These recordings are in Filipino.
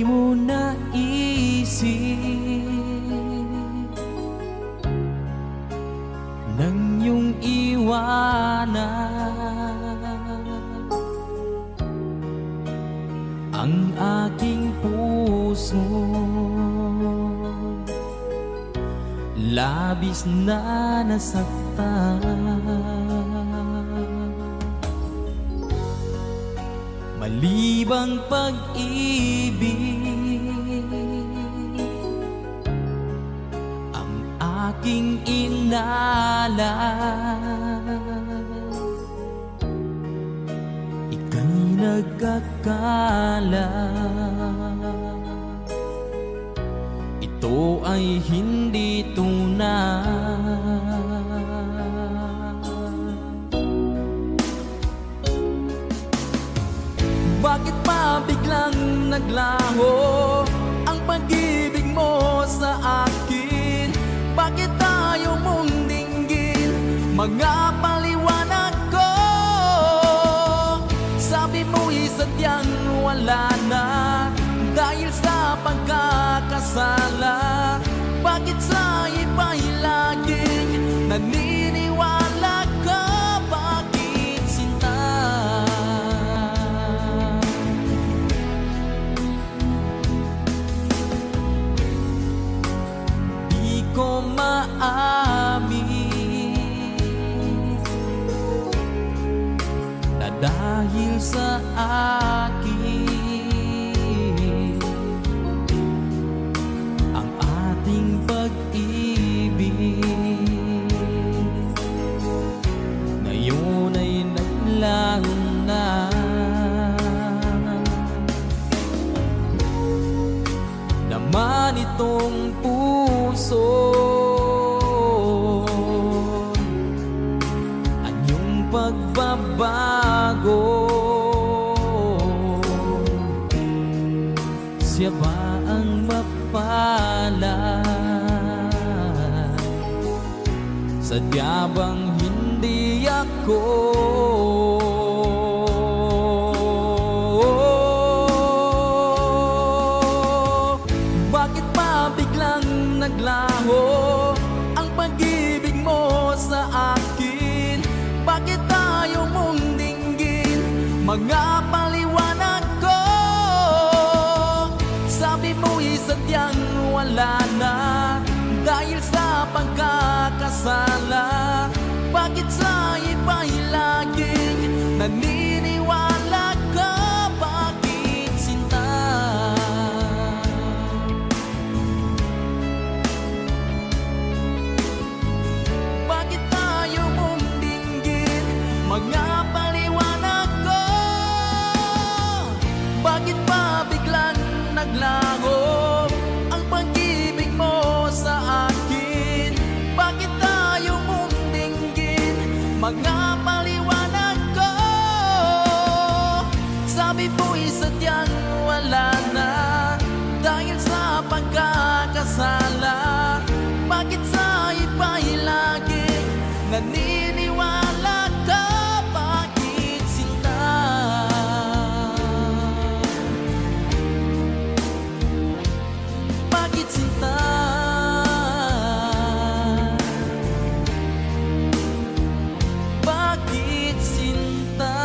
mo naisip nang iyong iwanan ang aking puso. Labis na nasaktan, malibang pag-ibig ang aking inalan. Ika'y nagkakala ito ay hindi tunay. Bakit pa biglang naglaho ang pag-ibig mo sa akin? Bakit tayo mong dinggin mga paliwanag ko? Sabi mo'y sadyang wala na dahil sa pagkakasala. Bakit sa iba'y laging naniniwala ka? Bakit sinta? Di ko maamin na dahil sa akin pag-ibig ngayon ay naglaho na. Naman itong puso anyong pagbabago. Siya ba ang mapalad? Sadya bang hindi ako? Bakit pa biglang naglaho ang pag-ibig mo sa akin? Bakit tayo mong dinggin mga paliwanag ko? Sabi mo'y sadyang wala na dahil sa pagkakasala. Bakit sa iba'y laging naniniwala ka? Bakit sinta? Bakit tayo mong dinggin mga paliwanag ko? Bakit pa biglang naglaho ang pag-ibig mo sa akin? Bakit tayo mong dinggin mga paliwanag ko? Sabi mo'y sadyang wala na dahil sa pagkakasala. Bakit sa iba'y laging naniniwala ka? Bakit sinta? Bakit sinta? Bakit sinta?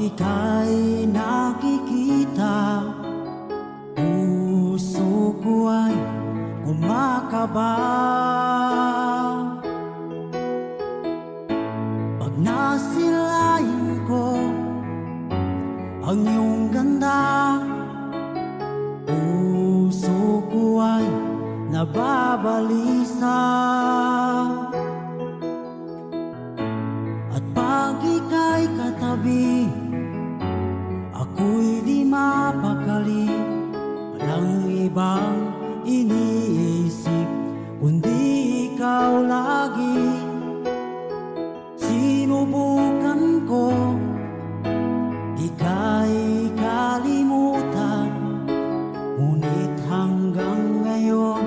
ika'y nakikita, puso ko ay kumakaba. Pag nasilayan ko ang iyong ganda, puso ko ay nababalisa. At pag ika'y katabi, ako'y di mapakali. Walang ibang iniisip kundi ikaw lagi. Sinubukan ko ika'y kalimutan, ngunit hanggang ngayon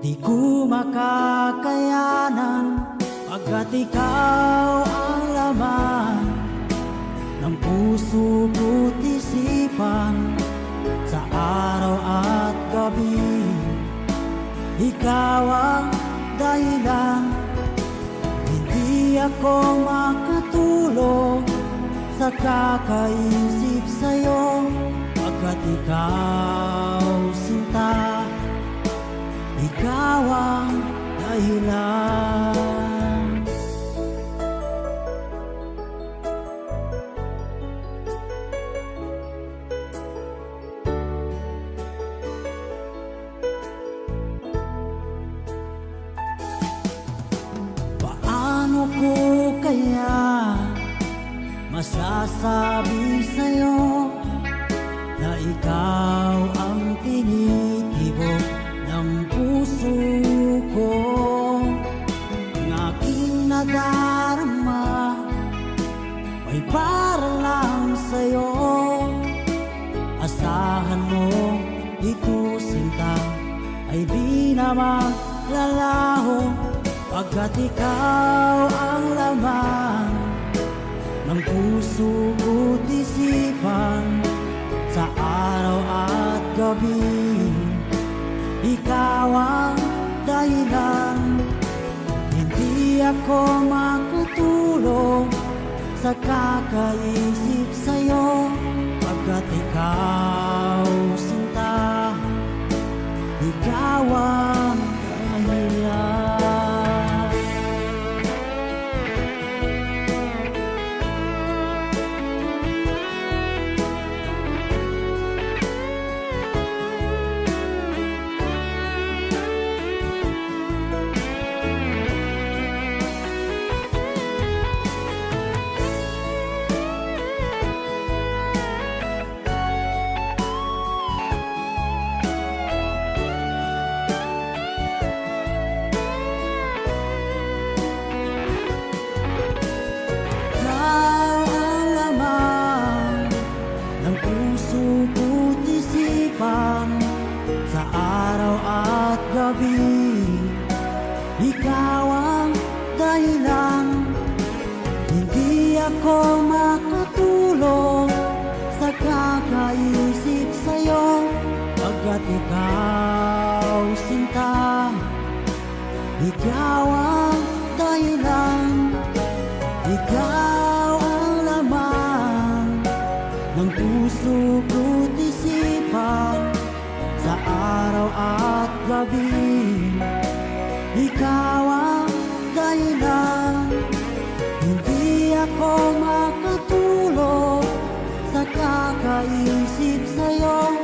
di ko makakayanan. Pagkat ikaw ang laman ng puso ko't isipan, sa araw at gabi ikaw ang dahilan. Hindi ako makatulog sa kakaisip sa'yo, pagkat ikaw sinta, ikaw ang dahilan. Paano ko kaya masasabi sa'yo na ikaw ang tinitibok ng puso ko? Ang aking nadarama ay para lang sa'yo. Asahan mo ito sinta ay di na maglalaho, pagkat ikaw ang laman ng puso ko't isipan, sa araw at gabi ikaw ang dahilan. Hindi ako makatulog sa kakaisip sa'yo, pagkat ikaw sinta, ikaw ang dahilan. Sa araw at gabi ikaw ang dahilan. Hindi ako makatulog sa kakaisip sa'yo, pagkat ikaw sinta, ikaw ang dahilan. Ikaw ang laman ng puso ko't isipan, sa araw at gabi ikaw ang dahilan. Hindi ako makatulog sa kakaisip sa'yo,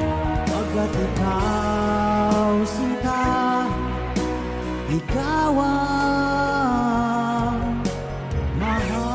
pagkat ikaw sinta, ikaw ang mahal.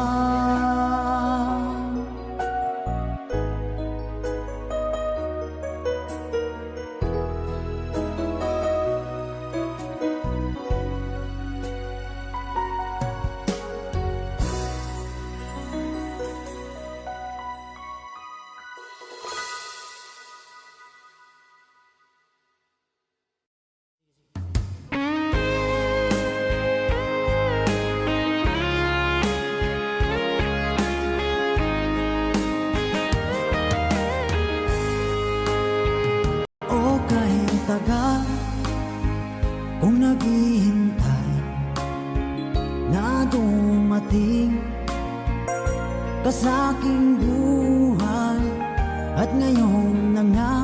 At ngayon na nga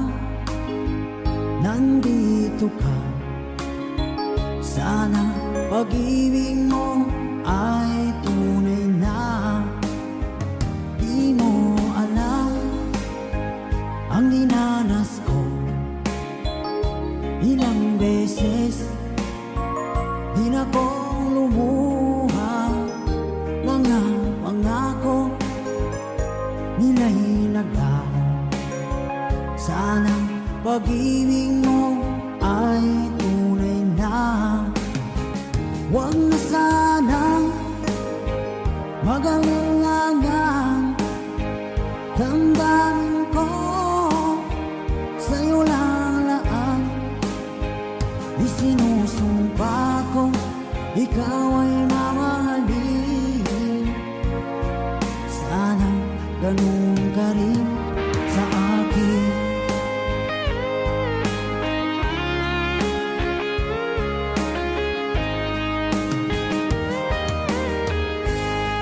nandito ka. Sana pag-ibig mo ay tunay na. Di mo alam ang dinanas ko. Ilang beses din akong lumuha. Mga pangako nila'y naglaho. Sana pag-ibig mo ay tunay na. Huwag na sanang mag-alinlangan. Damdamin ko sa'yo lang laan. Isinusumpa ko ikaw ay mamahalin. Sana ganun ka rin sa akin.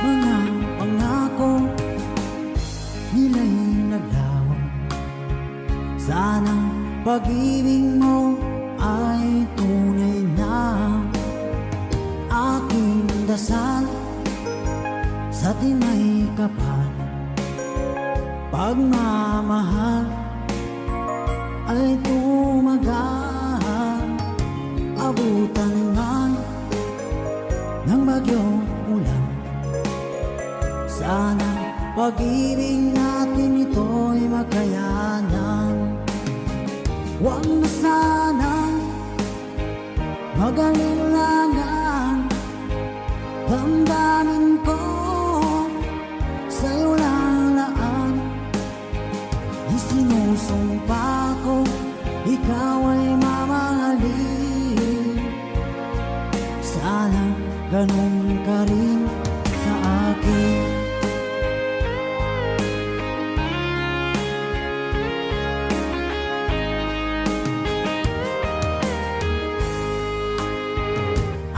Mga pangako nila'y naglaho. Sana pag-ibig mo ay tunay na. Aking dasal sa tinay kapal. Pagmamahal ay tumagal. Abutan man ng bagyong ulan. Sana pag-ibig natin ito'y makayanan. Huwag na sanang mag-alinlangan. Damdamin ko sa'yo lang laan. Isinusumpa ko ikaw ay mamahalin. Sana ganun ka rin sa akin.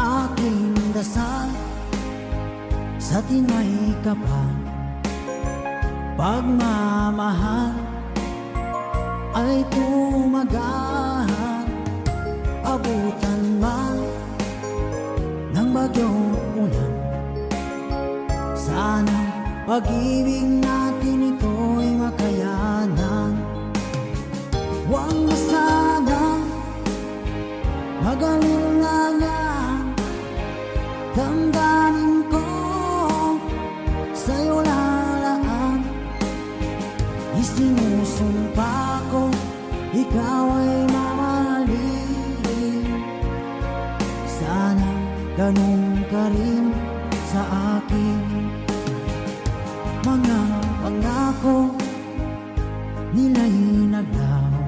Aking dasal sa tinay kapal. Pagmamahal ay tumagal. Abutan man ng bagyong ulan. Sana pag-ibig natin ito'y makayanan. Huwag na sanang mag-alinlangan. Damdamin ko sa'yo lalaan. Isinusumpa ko ikaw ay mamahalin. Sana ganun ka rin sa akin. Mga pangako nila'y naglaho.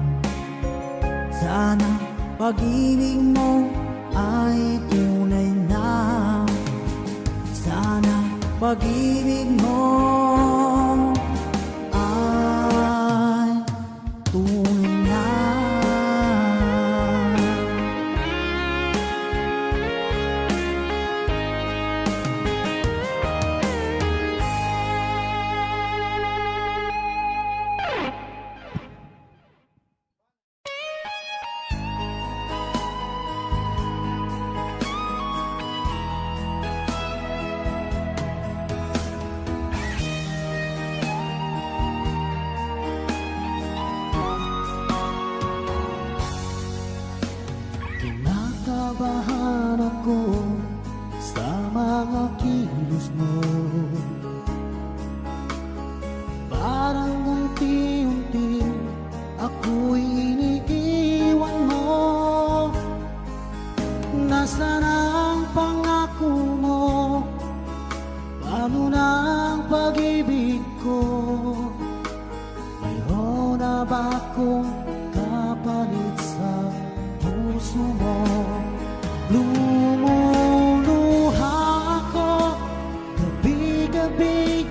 Sana pag-ibig mo ay tunay na. Sana pag-ibig mo ay tunay na. Kinakabahan ako sa mga kilos mo. Parang unti-unti ako'y iniiwan mo. Nasaan ang pangako mo? Paano na ang pag-ibig ko? Mayroon na ba akong kapalit sa puso mo? Lumuluha ako gabi-gabi,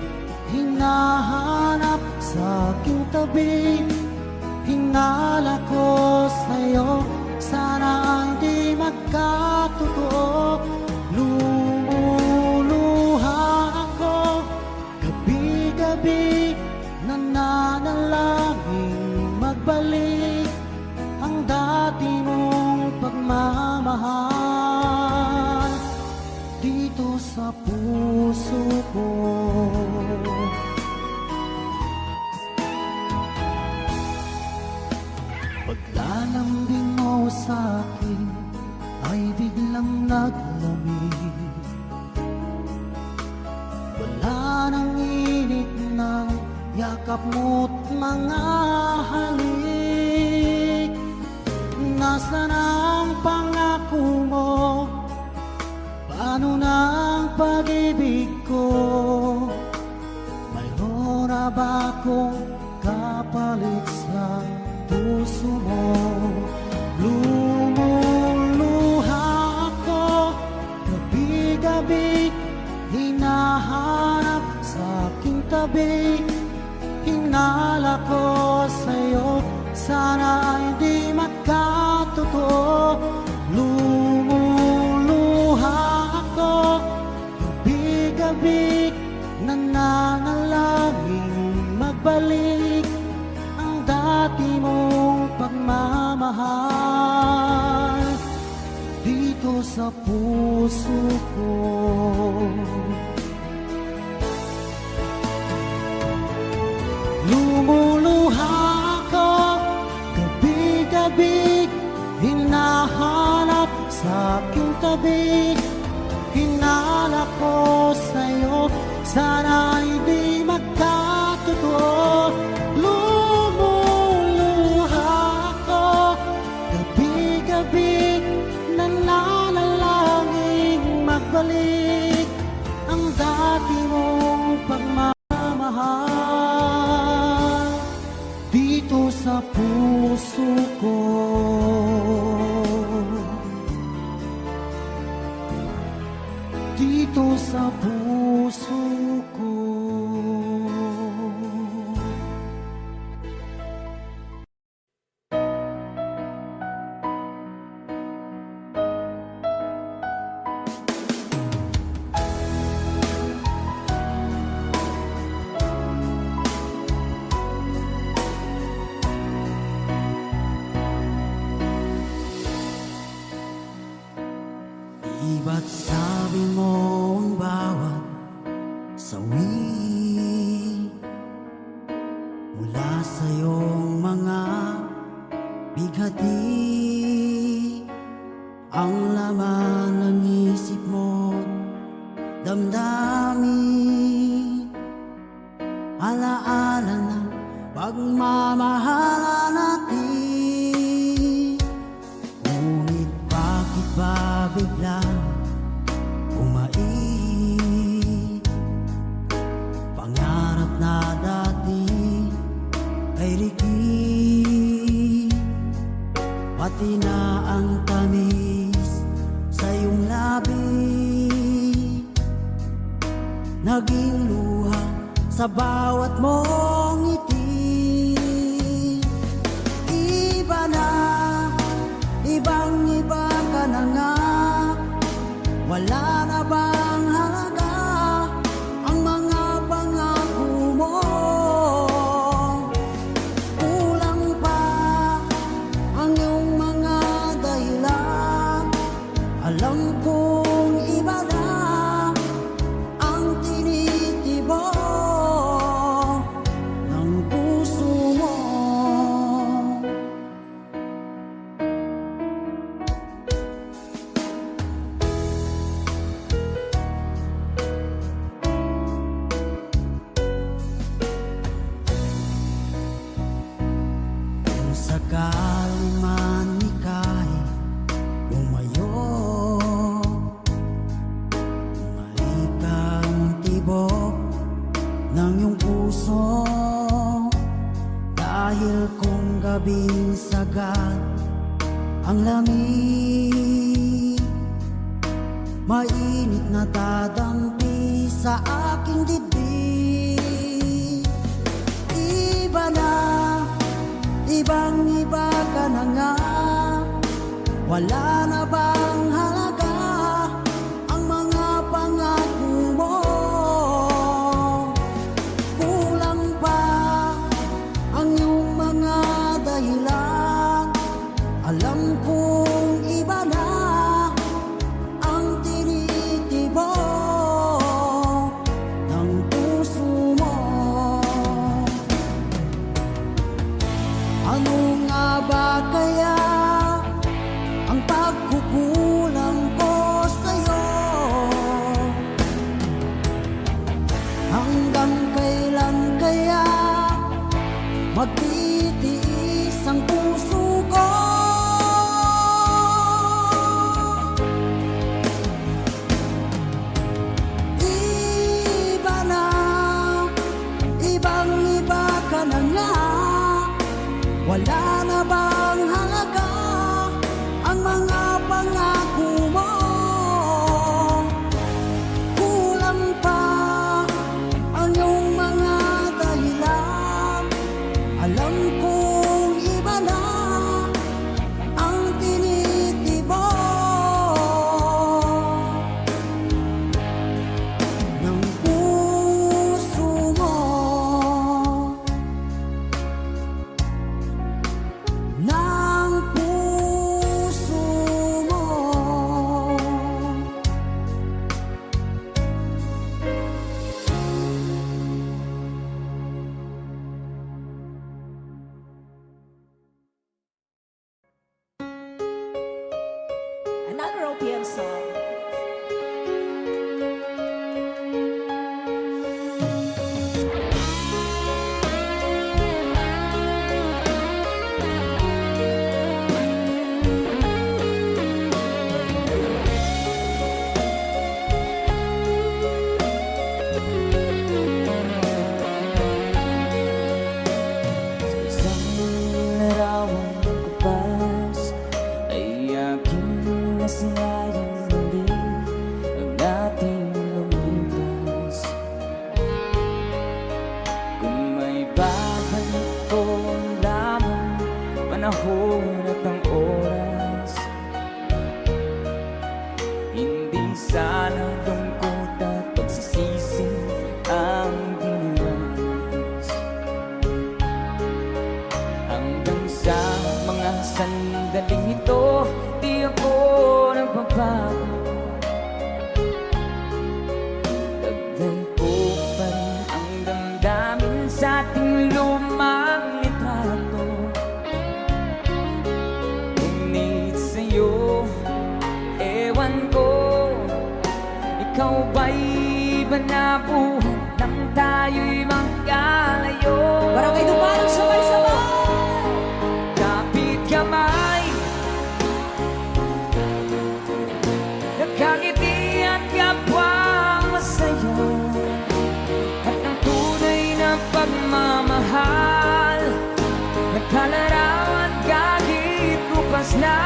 hinahanap sa aking tabi. Hinala ko sa'yo, sana hindi magkatotoo. Lumuluha ako gabi-gabi, nananalangin pagmamahal dito sa puso ko. Paglalambing mo sa'kin ay biglang naglamig. Wala nang init ng yakap mo't mga halik. Nasaan ang pangako mo? Paano na ang pag-ibig ko? Mayroon na ba akong kapalit sa puso mo? Lumuluha ako gabi-gabi, hinahanap sa aking tabi. Hinala ko sa'yo, sana ay di magkatotoo. Lumuluha ako gabi-gabi, nananalangin magbalik ang dati mong pagmamahal dito sa puso ko. Lumuluha ako gabi-gabi, hinahanap sa aking tabi. Hinala ko sa'yo, sana ay di magkatotoo. Lumuluha ako gabi-gabi, nananalangin magbalik ang dati mong pagmamahal dito sa puso ko. Dito sa puso ko. Di ba't sabi mo ang bawat sawi mula sa iyong mga bighati ang laman ng isip mo, damdamin, alaala ng pagmamahala natin. Ngunit bakit ba biglang umait? Pangarap na dati ay rikit, pati na ang tamis sa iyong labi, naging luha sa bawat mong ngiti. Iba na, ibang-iba ka na nga, wala na bang halaga ang mga pangako mo? Kulang pa ang iyong mga dahilan, alam kong iba na ang tinitibok ng puso mo. Kung sakali man ika'y lumayo, bumalik ang tibok ng iyong puso. Dahil kung gabing sagad ang lamig, mainit na dadampi sa aking dibdib. Iba na, ibang-iba ka na nga, wala na bang halaga ang mga pangako mo? Kulang pa ang iyong mga dahilan, alam kong iba Ano nga ba kaya ang pagkukulang ko sa'yo? Hanggang kailan kaya magtitiis ang puso ko? Iba na, ibang-iba ka na nga. Wala na bang halaga ang mga pangako mo? Kulang pa ang iyong mga dahilan. Alam kong iba na ang tinitibok ng puso mo. Ng puso mo. Another OPM song. Isang larawang kupas ay aking nasilayang muli ang ating lumipas. Kung may babalik ko lamang panahon at ang oras, hindi sana lungkot at pagsisisi ang diniras. Hanggang sa mga sandaling ito, di ako nagbabago. Taglay ko pa rin ang damdamin sa ating lumang litrato. Ngunit sa'yo, ewan ko, ikaw ba'y iba na buhay nang tayo'y magkalayo? Barangay Dumarang sabay-sabay. Kapit kamay, nakangiti at kapwang masaya, at ang tunay na pagmamahal, nagkalarawan kahit bukas na.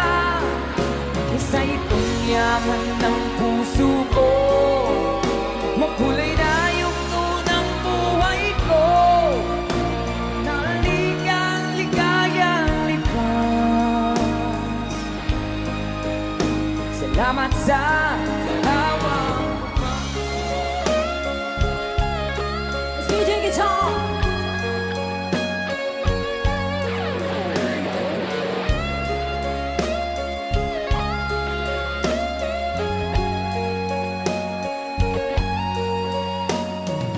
Isa itong yaman ng puso ko, makulay na yung tunang buhay ko, naligang ligayang likas. Salamat sa larawang Let's DJ guitar.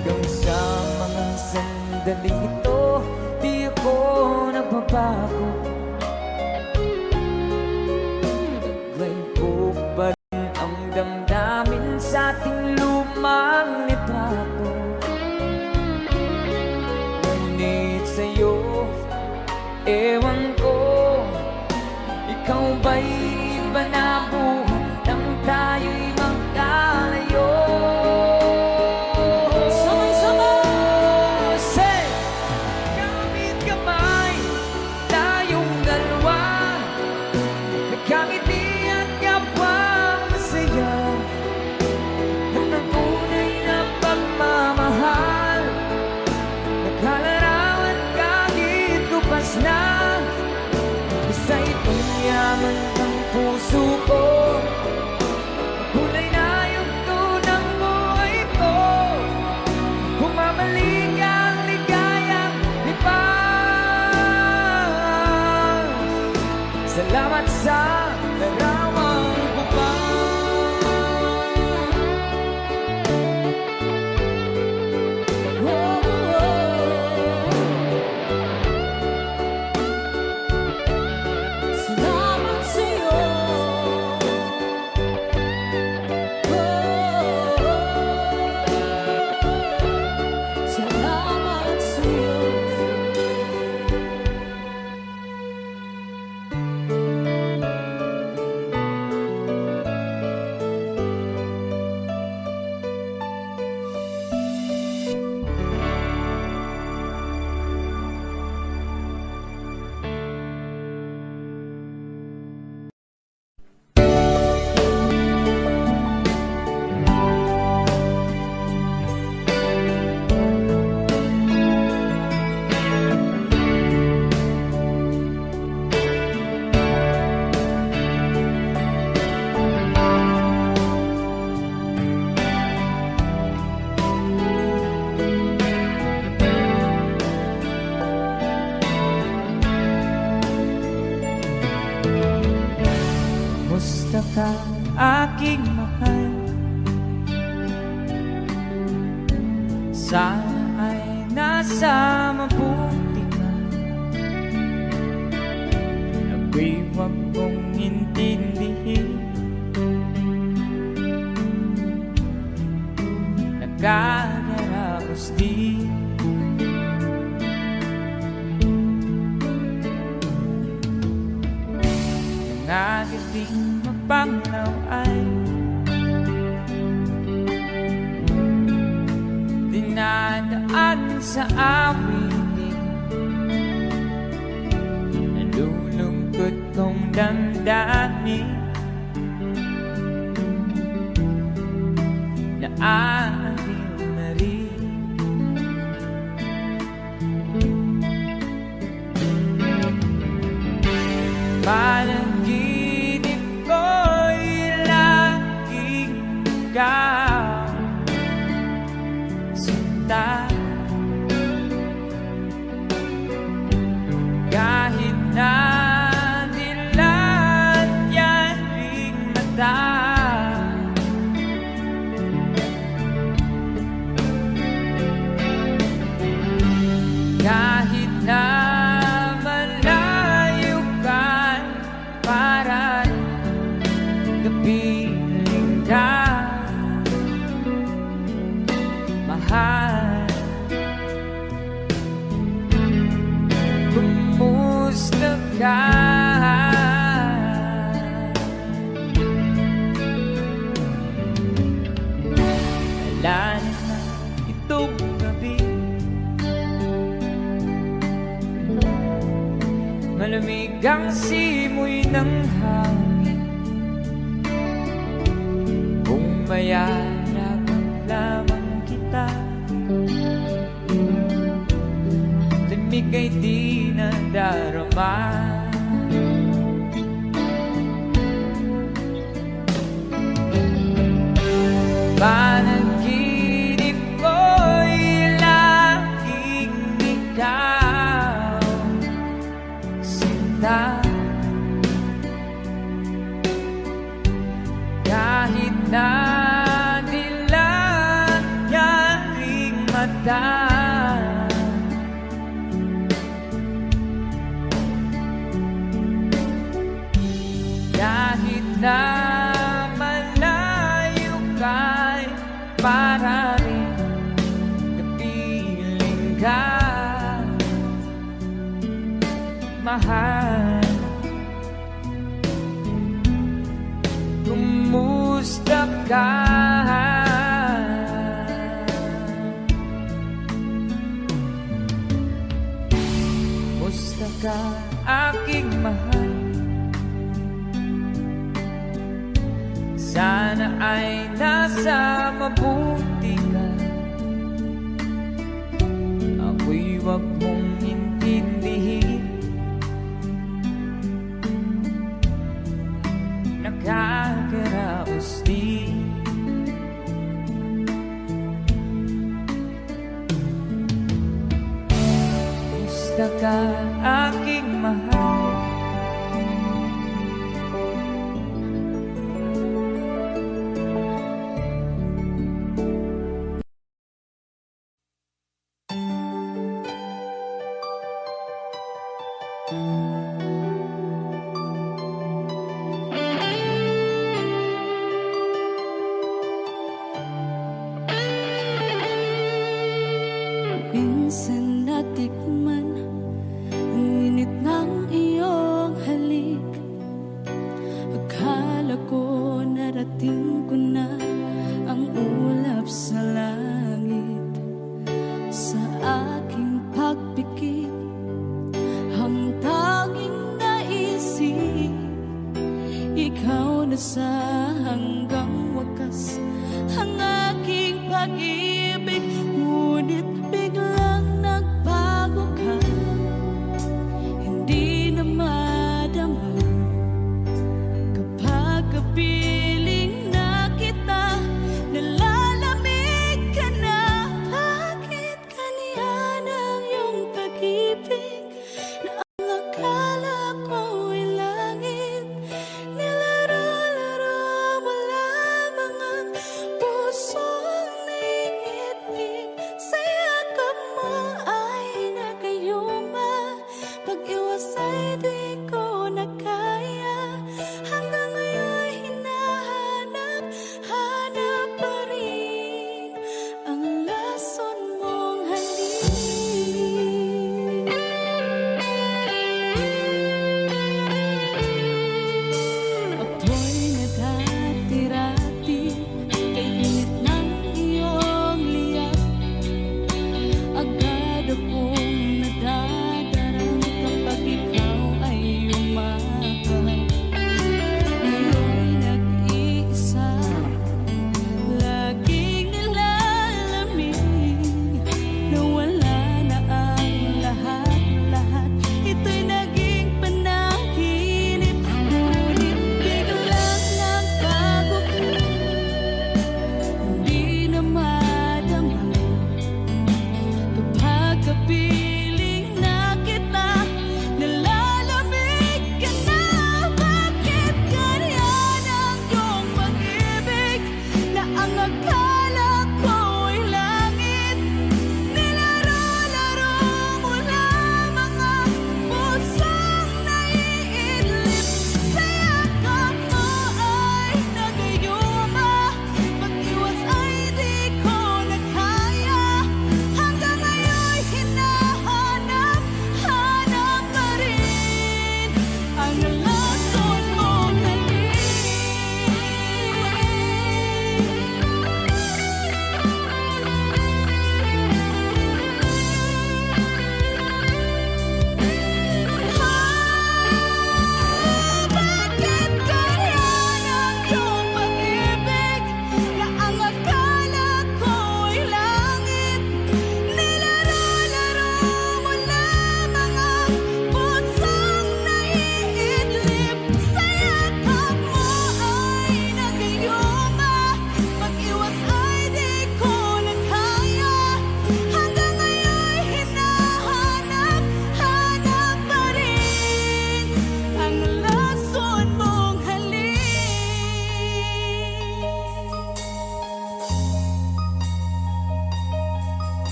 hanggang sa mga sandaling ito, di ako nagbabago. Taglay ko pa rin ang damdamin sa ating lumang litrato. Ngunit sa'yo, ewan ko, ikaw ba'y iba na buhay nang tayo'y magkalayo? Sabay-sabay. Say, kapit kamay, tayong dalawa, nagkangiti at kapwang masaya, at ang tunay na pagmamahal, nagkalarawan kahit lupas na. Isa itong yaman ng puso ko, kulay na yung tunang buhay ko, bumabalik ang ligayang lipas. Salamat sa larawang kupang. ka, aking mahal. Sana ay nasa mabuti ka. Ako'y huwag mong intindihin. Nagkagaraos din. Nangagaling mapanglaw ay dinadaan sa awitin. Nalulungkot kong damdamin. Naaalil na rin. Panaginip ko'y laging ikaw sinta. Kahit na dilat yan ring mata. Kahit na malayo ka, para kapiling ka, mahal. Kumusta ka? Wala na itong gabi. Malamig ang simoy ng hangin. Kung mayarap lamang kita, lamig ay di nadarama. Panaginip ko'y laging ikaw sinta. Kahit na dilat yan ring mata. Kahit na malayo ka'y para rin kapiling ka, mahal. Kumusta ka? Kumusta ka, aking mahal? Sana ay nasa mabuti ka. Ako'y huwag mong intindihin. Nakakaraos din. Kumusta ka, aking mahal? Minsan natikman ang init ng iyong halik. Akala ko narating ko na ang ulap sa langit. Sa aking pagpikit, ang tanging naisip, ikaw na sa hanggang wakas ang aking pag-ibig. Ngunit biglang nagbago ka, hindi na madama. Kapag kapiling na kita, nalalamig ka na. Bakit kaniyan ang iyong pag-ibig na ang akala ko ay langit? Nilaro-laro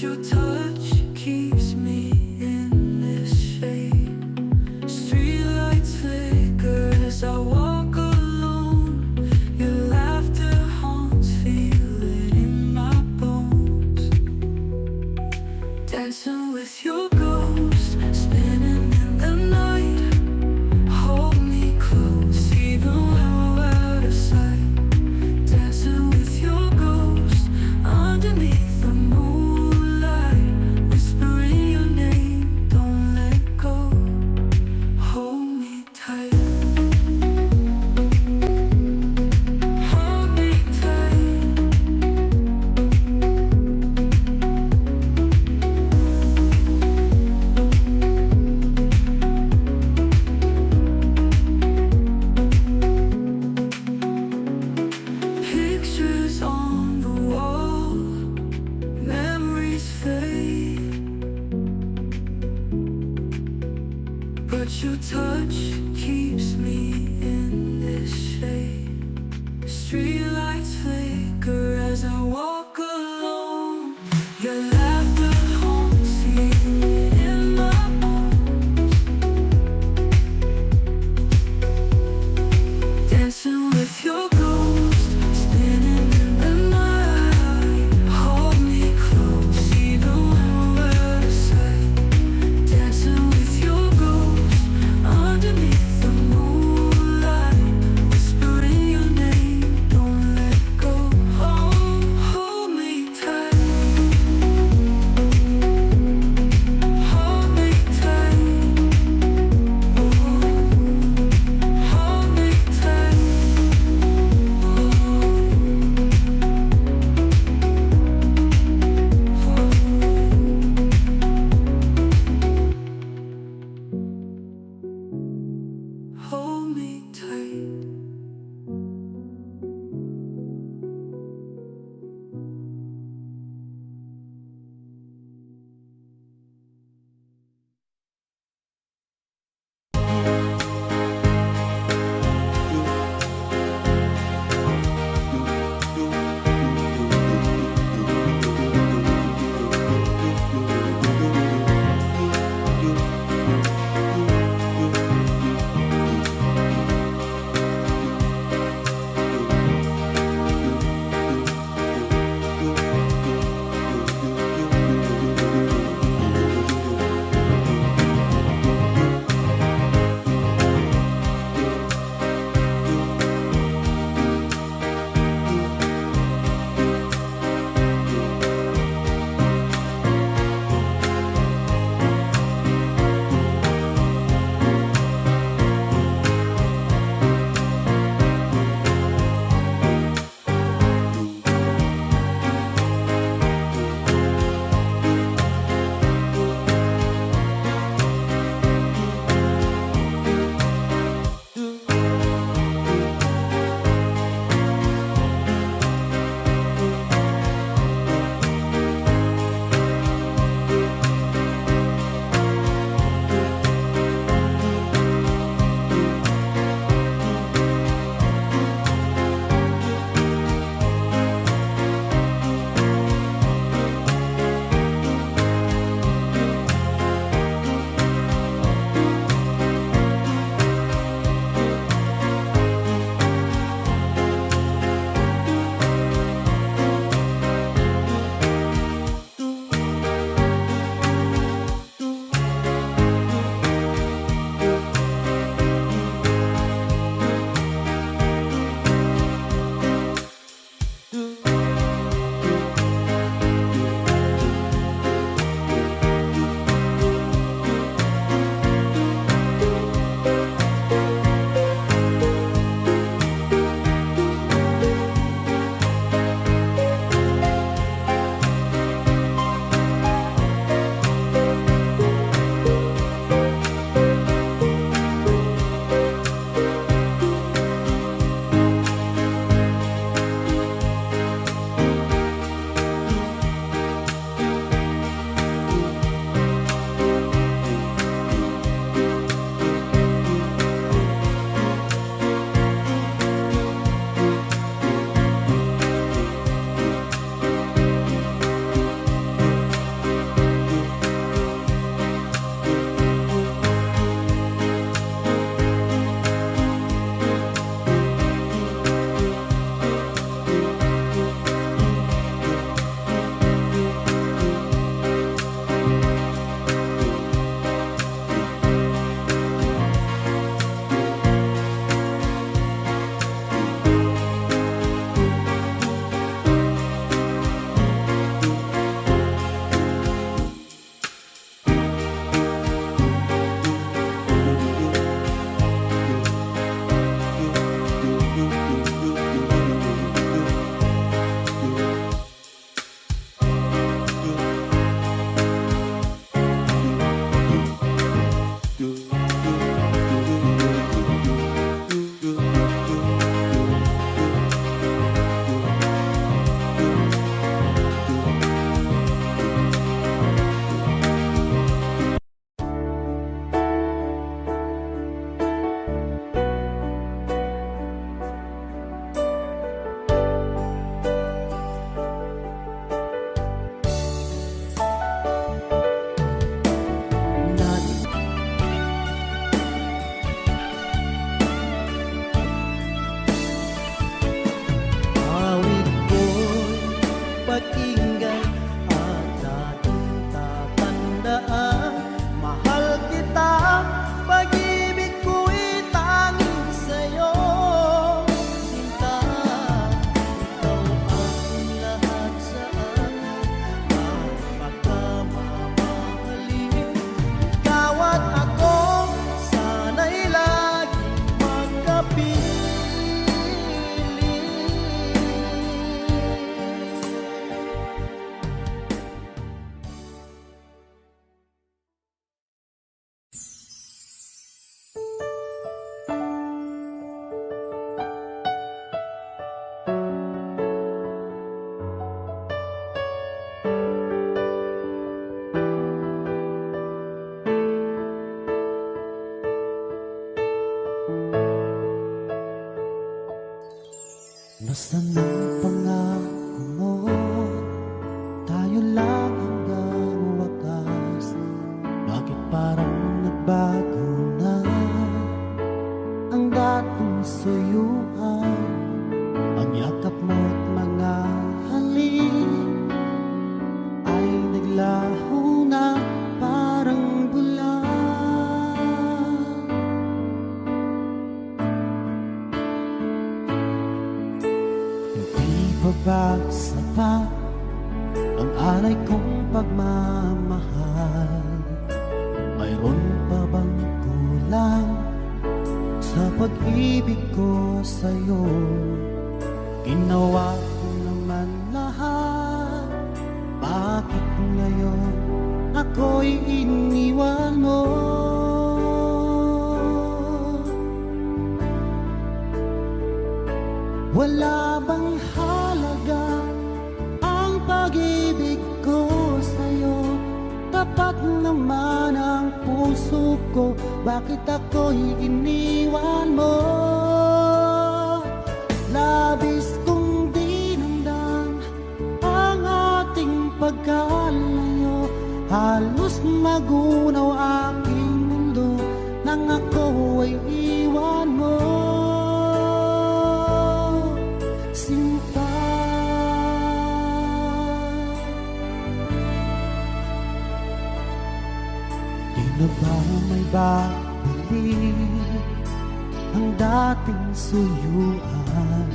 your touch keeps me in this shade. Streetlights flicker as I walk alone. Your laughter haunts, feel it in my bones. Dancing with your ghost, spinning in the night. Hold me close, even when we're out of sight. Dancing with your ghost, underneath the moonlight. Whispering your name, don't let go. Hold me tight. Hold me tight. Pictures on the wall, memories fade, but your touch keeps me in this shade. Streetlights flicker as I walk alone. Your laughter haunts me in my bones. Dancing with your ghost, spinning in the night. Hold me close, even when we're out of sight. Dancing with your ghost, underneath the moonlight. Whispering your name, don't let go. Hold Saan ang pangako mo? Tayo lang hanggang wakas. Bakit parang nagbago na ang dating suyuan? Ang yakap mo't mga halik ay naglaho na parang bulan. Hindi pa ba sapat ang alay kong pagmamahal? Mayroon pa bang kulang sa pag-ibig ko sa'yo? Ginawa ko naman lahat, bakit ngayon ako'y iniwan mo? Wala bang halaga ang pag-ibig ko sa'yo? Tapat naman ang puso ko, bakit ako'y iniwan mo? Labis kong dinamdam ang ating pagkalayo. Halos magunaw aking mundo nang ako ay iwan mo. Sinta, di na ba may babalik ang dating suyuan?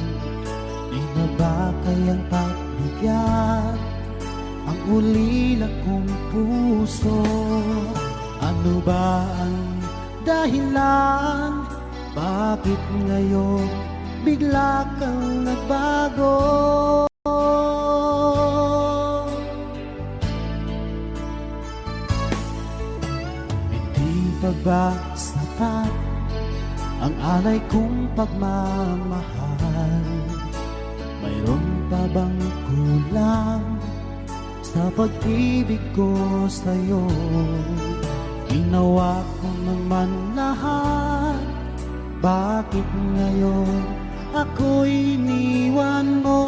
Di na ba kayang pagbigyan ang ulila kong puso? Ano ba ang dahilan? Bakit ngayon bigla kang nagbago? Hindi pa ba sapat ang alay kong pagmamahal? Mayroon pa bang kulang sa pag-ibig ko sa'yo? Ginawa ko naman lahat, bakit ngayon ako'y iniwan mo?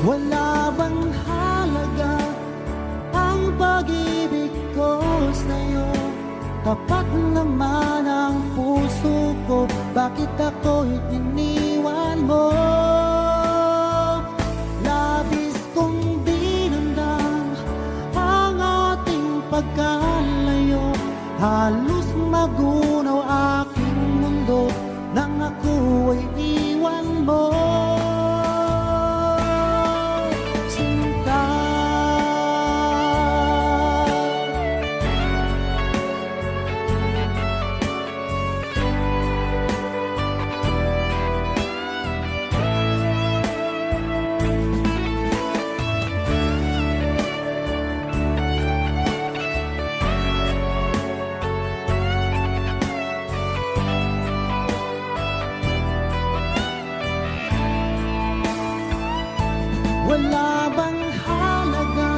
Wala bang halaga ang pag-ibig ko sa'yo? Tapat naman ang puso ko, bakit ako'y iniwan mo? Labis kong dinamdam ang ating pagkalayo. Halos magunaw aking mundo nang ako ay iwan mo. Sinta, wala bang halaga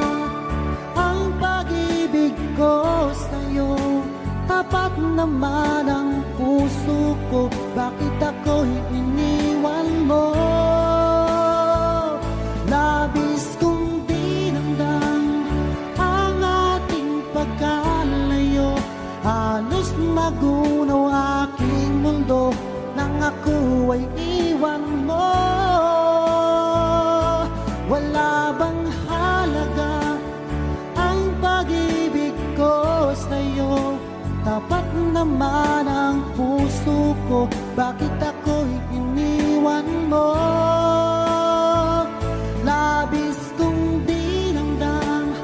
ang pag-ibig ko sa'yo? Tapat naman ang puso ko, bakit ako'y iniwan mo? Labis kong dinamdam ang ating pagkalayo. Halos magunaw aking mundo nang ako ay iwan mo. Wala bang halaga ang pag-ibig ko sa'yo? Tapat naman ang puso ko, bakit ako'y iniwan mo? Labis kong dinamdam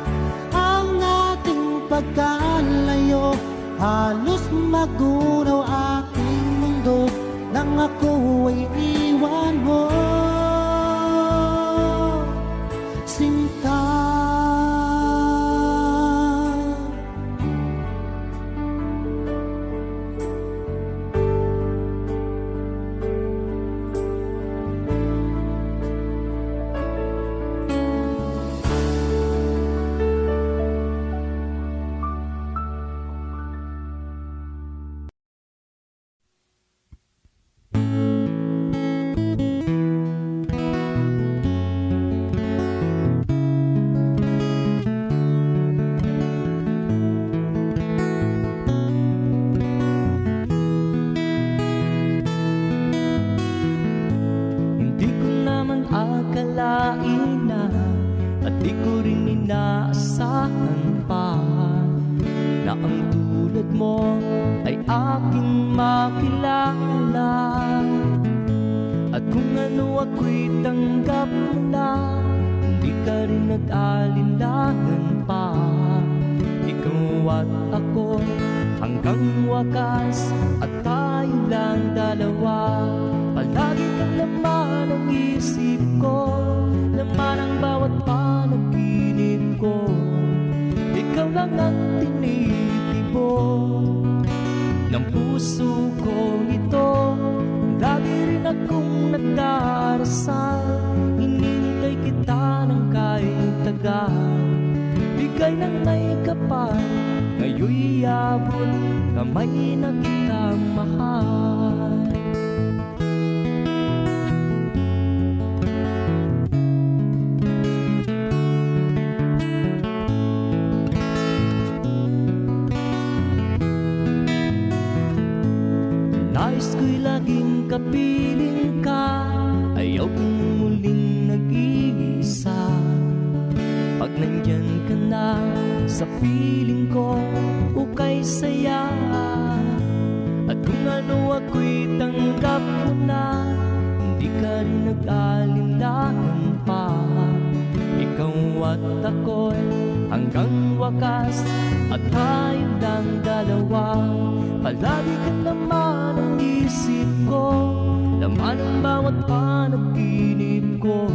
ang ating pagkalayo. Halos magunaw aking mundo nang ako ay iwan mo. mo ay aking makilala. At kung ano ako'y tanggap mo na, hindi ka rin nag-alinlangan pa. Ikaw at ako hanggang wakas, at tayo lang dalawa. Palagi kang laman ng isip ko, laman ang bawat panaginip ko. Ikaw lang ang tinitibok ng puso ko ito. Lagi rin akong nagdarasal, hinintay kita ng kahit tagal. Bigay ng may kapal, ngayon'y abot kamay na kita mahal. Nais ko'y laging kapiling ka, ayaw kong muling nag-iisa. Pag nandyan ka na sa piling ko, ukay saya. At kung ano ako'y tanggap mo na, hindi ka rin nag-alinlangan pa. Ikaw at ako'y hanggang wakas, at tayo lang dalawa. Palagi ka naman ang isip ko, laman ang bawat panaginip ko.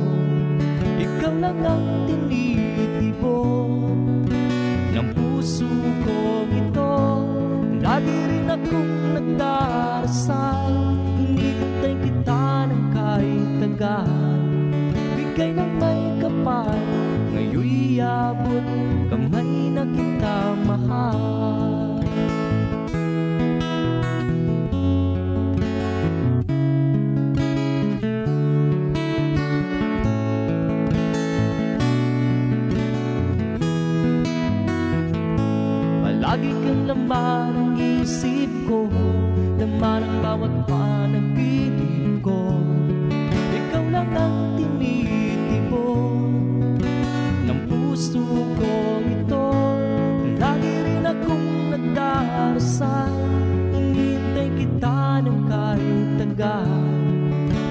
Ikaw lang ang tinitibok ng puso ko ito. Lagi rin akong nagdarasal, hinintay kita ng kahit tagal. Bigay ng may kapal, ngayon'y abot kamay na kita mahal. Palagi kang laman ng isip ko, laman ang bawat panaginip ko. Ikaw lang ang tinitibok ng puso ko ito. Lagi rin akong nagdarasal, hinintay kita ng kahit tagal.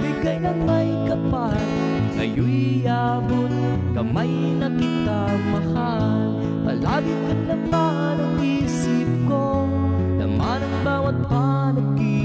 Bigay ng may kapal, ngayon'y abot kamay na kita mahal. Palagi ka naman ang isip ko, laman ang bawat panaginip